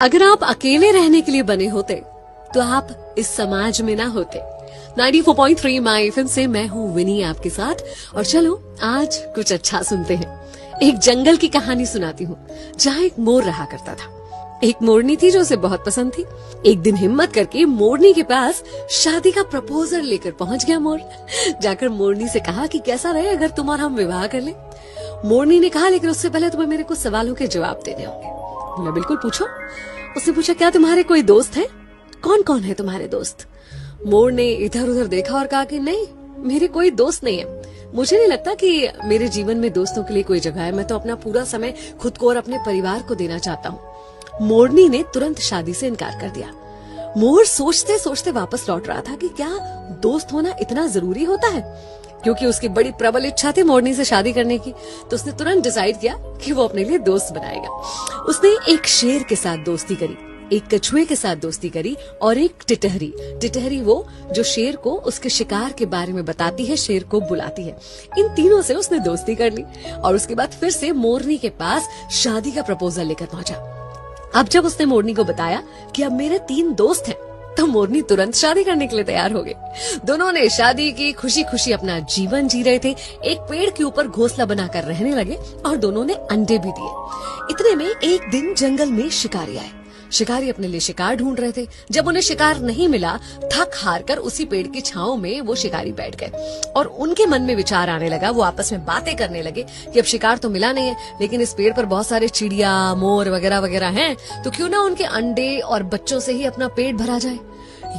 अगर आप अकेले रहने के लिए बने होते तो आप इस समाज में ना होते। 94.3 माई एफएम से मैं हूँ विनी आपके साथ। और चलो आज कुछ अच्छा सुनते हैं। एक जंगल की कहानी सुनाती हूँ जहाँ एक मोर रहा करता था। एक मोरनी थी जो उसे बहुत पसंद थी। एक दिन हिम्मत करके मोरनी के पास शादी का प्रपोजल लेकर पहुंच गया मोर। जाकर मोरनी से कहा कि कैसा रहे अगर तुम और हम विवाह कर ले। मोरनी ने कहा लेकिन उससे पहले तुम्हें मेरे कुछ सवालों के जवाब देने होंगे। बोला बिल्कुल पूछो। उसने पूछा क्या तुम्हारे कोई दोस्त हैं? कौन कौन है तुम्हारे दोस्त? मोर ने इधर उधर देखा और कहा कि नहीं, मेरे कोई दोस्त नहीं है। मुझे नहीं लगता कि मेरे जीवन में दोस्तों के लिए कोई जगह है। मैं तो अपना पूरा समय खुद को और अपने परिवार को देना चाहता हूँ। मोरनी ने तुरंत शादी से इनकार कर दिया। मोर सोचते सोचते वापस लौट रहा था कि क्या दोस्त होना इतना जरूरी होता है। क्योंकि उसकी बड़ी प्रबल इच्छा थी मोरनी से शादी करने की, तो उसने तुरंत डिसाइड किया कि वो अपने लिए दोस्त बनाएगा। उसने एक शेर के साथ दोस्ती करी, एक कछुए के साथ दोस्ती करी और एक टिटहरी। टिटहरी वो जो शेर को उसके शिकार के बारे में बताती है, शेर को बुलाती है। इन तीनों से उसने दोस्ती कर ली और उसके बाद फिर से मोरनी के पास शादी का प्रपोजल लेकर पहुंचा। अब जब उसने मोरनी को बताया कि अब मेरे 3 दोस्त हैं, तो मोरनी तुरंत शादी करने के लिए तैयार हो गई। दोनों ने शादी की, खुशी खुशी अपना जीवन जी रहे थे। एक पेड़ के ऊपर घोंसला बनाकर रहने लगे और दोनों ने अंडे भी दिए। इतने में एक दिन जंगल में शिकारी आए। शिकारी अपने लिए शिकार ढूंढ रहे थे। जब उन्हें शिकार नहीं मिला, थक हार कर उसी पेड़ की छांव में वो शिकारी बैठ गए और उनके मन में विचार आने लगा। वो आपस में बातें करने लगे कि अब शिकार तो मिला नहीं है, लेकिन इस पेड़ पर बहुत सारे चिड़िया, मोर वगैरह वगैरह हैं, तो क्यों ना उनके अंडे और बच्चों से ही अपना पेट भरा जाए।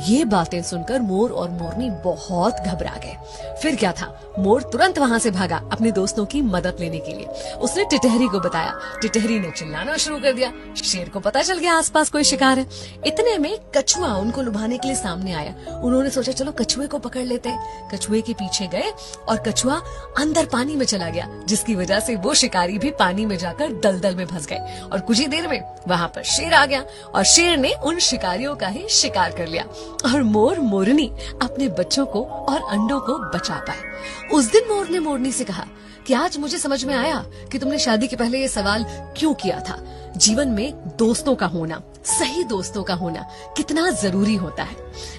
ये बातें सुनकर मोर और मोरनी बहुत घबरा गए। फिर क्या था, मोर तुरंत वहां से भागा अपने दोस्तों की मदद लेने के लिए। उसने टिटहरी को बताया। टिटहरी ने चिल्लाना शुरू कर दिया। शेर को पता चल गया आसपास कोई शिकार है। इतने में कछुआ उनको लुभाने के लिए सामने आया। उन्होंने सोचा चलो कछुए को पकड़ लेते हैं। कछुए के पीछे गए और कछुआ अंदर पानी में चला गया, जिसकी वजह से वो शिकारी भी पानी में जाकर दलदल में फंस गए। और कुछ ही देर में वहां पर शेर आ गया और शेर ने उन शिकारियों का ही शिकार कर लिया और मोर मोरनी अपने बच्चों को और अंडों को बचा पाए। उस दिन मोर ने मोरनी से कहा कि आज मुझे समझ में आया कि तुमने शादी के पहले ये सवाल क्यों किया था। जीवन में दोस्तों का होना, सही दोस्तों का होना कितना जरूरी होता है।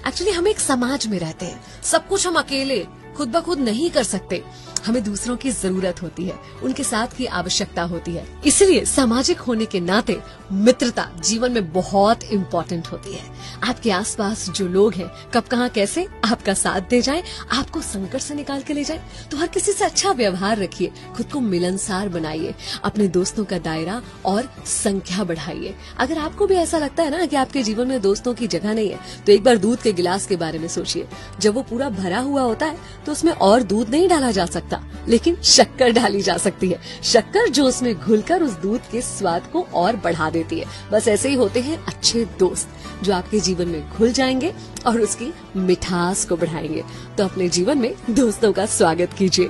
एक्चुअली हम एक समाज में रहते हैं, सब कुछ हम अकेले खुद ब खुद नहीं कर सकते। हमें दूसरों की जरूरत होती है, उनके साथ की आवश्यकता होती है। इसलिए सामाजिक होने के नाते मित्रता जीवन में बहुत इम्पोर्टेंट होती है। आपके आसपास जो लोग हैं, कब कहाँ कैसे आपका साथ दे जाए, आपको संकट से निकाल के ले जाए, तो हर किसी से अच्छा व्यवहार रखिए, खुद को मिलनसार बनाइए, अपने दोस्तों का दायरा और संख्या बढ़ाइए। अगर आपको भी ऐसा लगता है ना कि आपके जीवन में दोस्तों की जगह नहीं है, तो एक बार दूध के गिलास के बारे में सोचिए। जब वो पूरा भरा हुआ होता है तो उसमें और दूध नहीं डाला जा सकता, लेकिन शक्कर डाली जा सकती है। शक्कर जो उसमें घुलकर उस दूध के स्वाद को और बढ़ा देती है। बस ऐसे ही होते हैं अच्छे दोस्त, जो आपके जीवन में घुल जाएंगे और उसकी मिठास को बढ़ाएंगे। तो अपने जीवन में दोस्तों का स्वागत कीजिए।